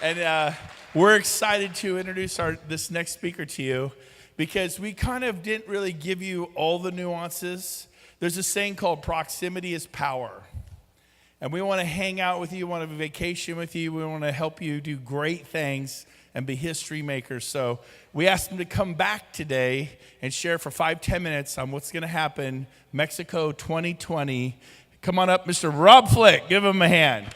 And we're excited to introduce this next speaker to you because we kind of didn't really give you all the nuances. There's a saying called proximity is power. And we want to hang out with you, want to vacation with you. We want to help you do great things and be history makers. So we asked him to come back today and share for 5-10 minutes on what's going to happen Mexico 2020. Come on up, Mr. Rob Flick. Give him a hand.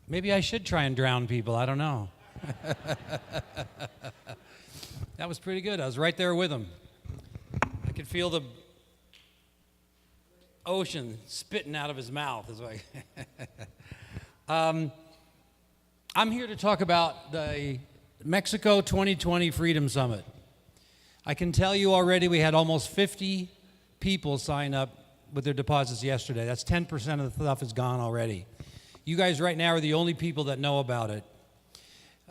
Maybe I should try and drown people. I don't know. That was pretty good. I was right there with him. I could feel the ocean spitting out of his mouth. It's like I'm here to talk about the Mexico 2020 Freedom Summit. I can tell you already we had almost 50 people sign up with their deposits yesterday. That's 10% of the stuff is gone already. You guys right now are the only people that know about it.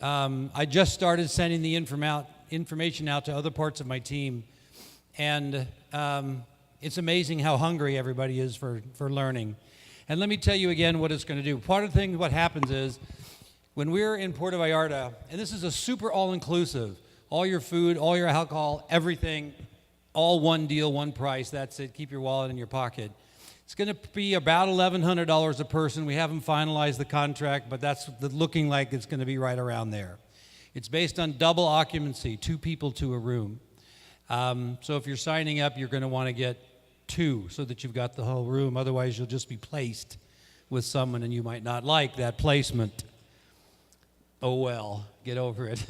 I just started sending the information out to other parts of my team, and it's amazing how hungry everybody is for learning. And let me tell you again what it's going to do. Part of the thing, what happens is, when we're in Puerto Vallarta, and this is a super all-inclusive, all your food, all your alcohol, everything, all one deal, one price, that's it, keep your wallet in your pocket. It's going to be about $1,100 a person. We haven't finalized the contract, but that's looking like it's going to be right around there. It's based on double occupancy, 2 people to a room. So if you're signing up, you're going to want to get 2 so that you've got the whole room. Otherwise, you'll just be placed with someone, and you might not like that placement. Oh, well, get over it.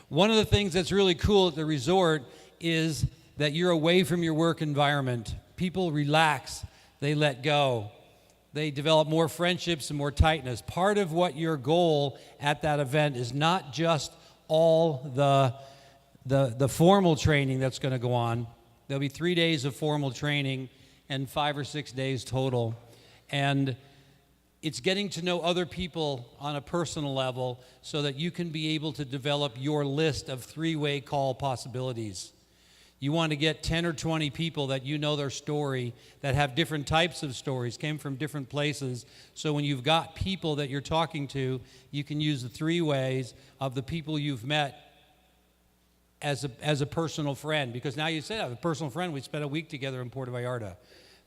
One of the things that's really cool at the resort is that you're away from your work environment. People relax. They let go. They develop more friendships and more tightness. Part of what your goal at that event is not just all the formal training that's going to go on. There'll be 3 days of formal training and 5 or 6 days total. And it's getting to know other people on a personal level so that you can be able to develop your list of 3-way call possibilities. You want to get 10 or 20 people that you know their story, that have different types of stories, came from different places. So when you've got people that you're talking to, you can use the 3 ways of the people you've met as a personal friend. Because now you said, I have a personal friend. We spent a week together in Puerto Vallarta.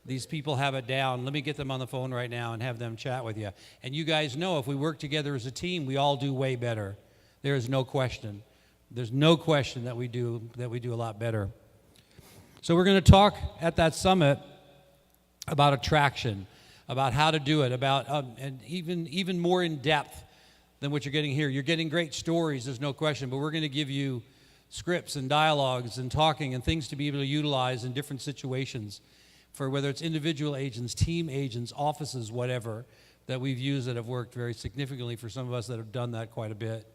These people have it down. Let me get them on the phone right now and have them chat with you. And you guys know if we work together as a team, we all do way better. There is no question. There's no question that we do a lot better. So we're going to talk at that summit about attraction, about how to do it, about and even more in depth than what you're getting here. You're getting great stories, there's no question, but we're going to give you scripts and dialogues and talking and things to be able to utilize in different situations for whether it's individual agents, team agents, offices, whatever, that we've used that have worked very significantly for some of us that have done that quite a bit.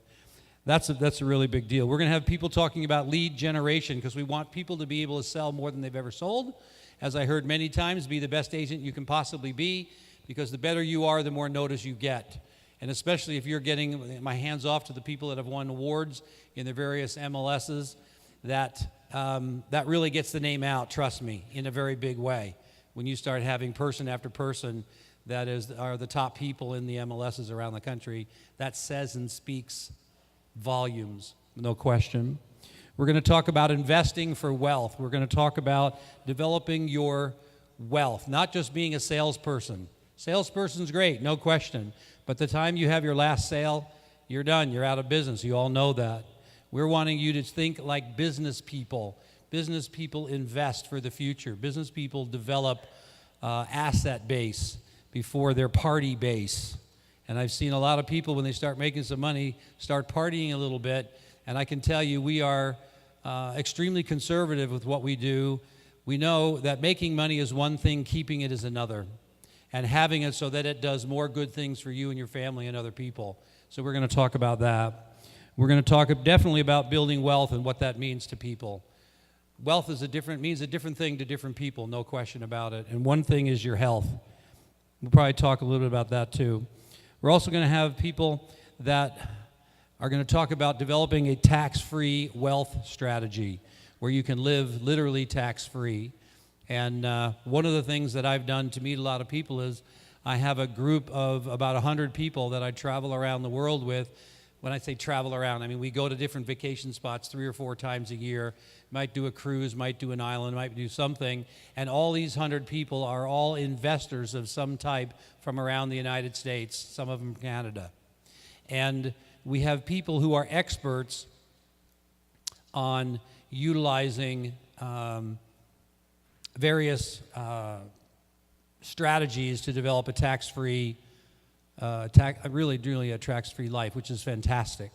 That's a really big deal. We're going to have people talking about lead generation because we want people to be able to sell more than they've ever sold. As I heard many times, be the best agent you can possibly be because the better you are, the more notice you get. And especially if you're getting my hands off to the people that have won awards in the various MLSs, that really gets the name out, trust me, in a very big way. When you start having person after person that are the top people in the MLSs around the country, that says and speaks volumes, no question. We're going to talk about investing for wealth. We're going to talk about developing your wealth, not just being a salesperson. Salesperson's great, no question. But the time you have your last sale, you're done. You're out of business. You all know that. We're wanting you to think like business people. Business people invest for the future. Business people develop asset base before their party base. And I've seen a lot of people, when they start making some money, start partying a little bit. And I can tell you, we are extremely conservative with what we do. We know that making money is one thing, keeping it is another. And having it so that it does more good things for you and your family and other people. So we're going to talk about that. We're going to talk definitely about building wealth and what that means to people. Wealth is means a different thing to different people, no question about it. And one thing is your health. We'll probably talk a little bit about that too. We're also going to have people that are going to talk about developing a tax-free wealth strategy where you can live literally tax-free. And one of the things that I've done to meet a lot of people is I have a group of about 100 people that I travel around the world with. When I say travel around, I mean we go to different vacation spots 3 or 4 times a year. Might do a cruise, might do an island, might do something. And all these 100 people are all investors of some type from around the United States, some of them Canada. And we have people who are experts on utilizing various strategies to develop a tax-free, really a tax-free life, which is fantastic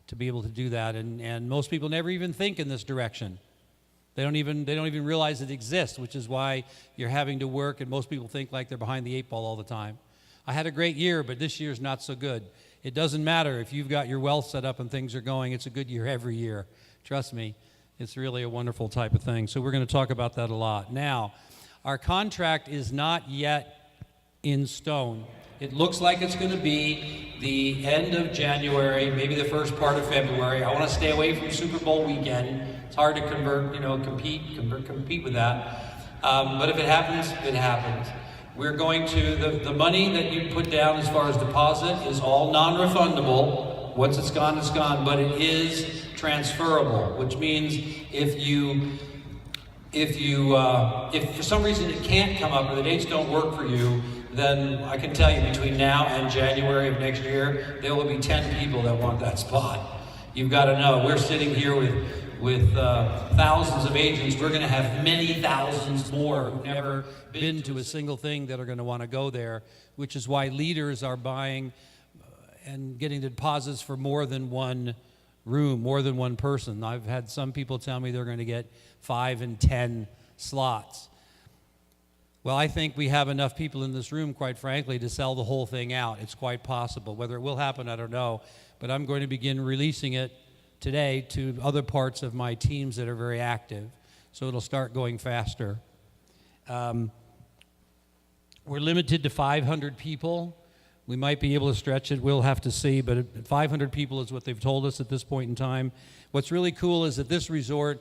to be able to do that. And most people never even think in this direction. They don't even realize it exists, which is why you're having to work, and most people think like they're behind the 8 ball all the time. I had a great year, but this year's not so good. It doesn't matter if you've got your wealth set up and things are going. It's a good year every year. Trust me, it's really a wonderful type of thing. So we're going to talk about that a lot. Now, our contract is not yet in stone. It looks like it's going to be the end of January, maybe the first part of February. I want to stay away from Super Bowl weekend. It's hard to compete with that. But if it happens, it happens. We're going to, the money that you put down as far as deposit is all non-refundable. Once it's gone, but it is transferable, which means if for some reason it can't come up or the dates don't work for you, then I can tell you between now and January of next year, there will be 10 people that want that spot. You've got to know, we're sitting here with thousands of agents. We're going to have many thousands more who've never been to a single thing that are going to want to go there, which is why leaders are buying and getting deposits for more than one room, more than one person. I've had some people tell me they're going to get 5 and 10 slots. Well, I think we have enough people in this room, quite frankly, to sell the whole thing out. It's quite possible. Whether it will happen, I don't know. But I'm going to begin releasing it today to other parts of my teams that are very active. So it'll start going faster. We're limited to 500 people. We might be able to stretch it. We'll have to see. But 500 people is what they've told us at this point in time. What's really cool is that this resort,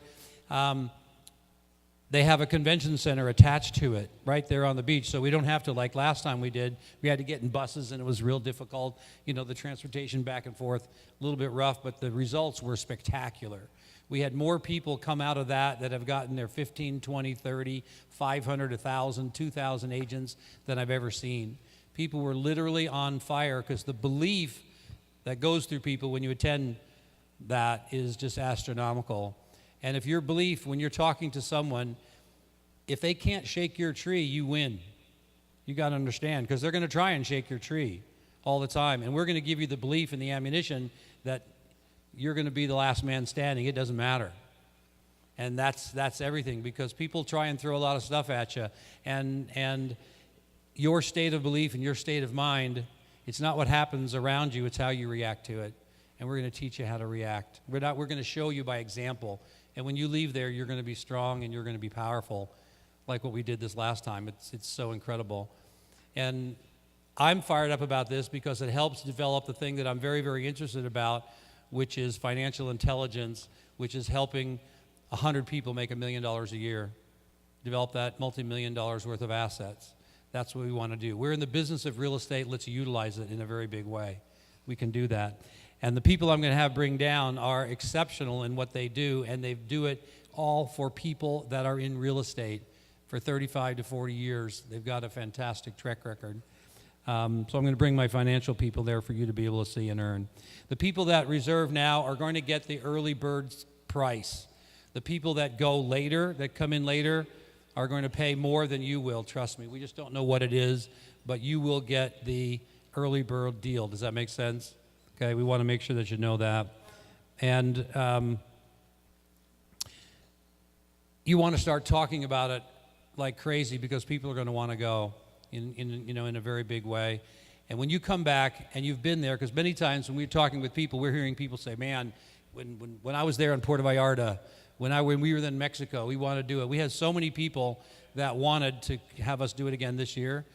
they have a convention center attached to it right there on the beach. So we don't have to, like last time we did, we had to get in buses and it was real difficult. You know, the transportation back and forth, a little bit rough, but the results were spectacular. We had more people come out of that have gotten their 15, 20, 30, 500, 1,000, 2,000 agents than I've ever seen. People were literally on fire because the belief that goes through people when you attend that is just astronomical. And if your belief, when you're talking to someone, if they can't shake your tree, you win. You got to understand, because they're going to try and shake your tree all the time. And we're going to give you the belief and the ammunition that you're going to be the last man standing. It doesn't matter. And that's everything, because people try and throw a lot of stuff at you. And your state of belief and your state of mind, it's not what happens around you, it's how you react to it. And we're going to teach you how to react. We're going to show you by example. And when you leave there, you're going to be strong and you're going to be powerful, like what we did this last time. It's so incredible. And I'm fired up about this because it helps develop the thing that I'm very, very interested about, which is financial intelligence, which is helping 100 people make $1 million a year, develop that multi-million dollars worth of assets. That's what we want to do. We're in the business of real estate. Let's utilize it in a very big way. We can do that. And the people I'm going to have bring down are exceptional in what they do, and they do it all for people that are in real estate for 35 to 40 years. They've got a fantastic track record. So I'm going to bring my financial people there for you to be able to see and earn. The people that reserve now are going to get the early bird price. The people that go later, that come in later, are going to pay more than you will, trust me. We just don't know what it is, but you will get the early bird deal. Does that make sense? Okay, we want to make sure that you know that. And you want to start talking about it like crazy, because people are going to want to go in a very big way. And when you come back and you've been there, because many times when we're talking with people, we're hearing people say, man, when I was there in Puerto Vallarta, when we were in Mexico, we wanted to do it. We had so many people that wanted to have us do it again this year.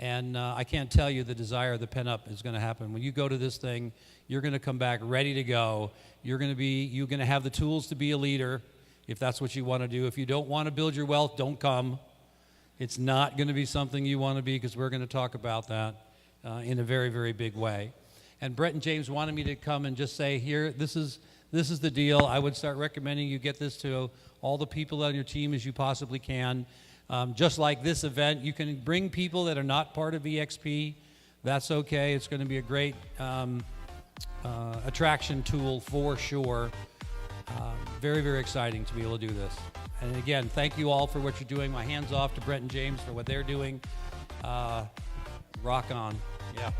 And I can't tell you the desire, the pent-up is going to happen. When you go to this thing, you're going to come back ready to go. You're going to have the tools to be a leader if that's what you want to do. If you don't want to build your wealth, don't come. It's not going to be something you want to be, because we're going to talk about that in a very, very big way. And Brent and James wanted me to come and just say, here, this is the deal. I would start recommending you get this to all the people on your team as you possibly can. Just like this event, you can bring people that are not part of EXP. That's okay. It's going to be a great attraction tool for sure. Very, very exciting to be able to do this. And again, thank you all for what you're doing. My hands off to Brent and James for what they're doing. Rock on. Yeah.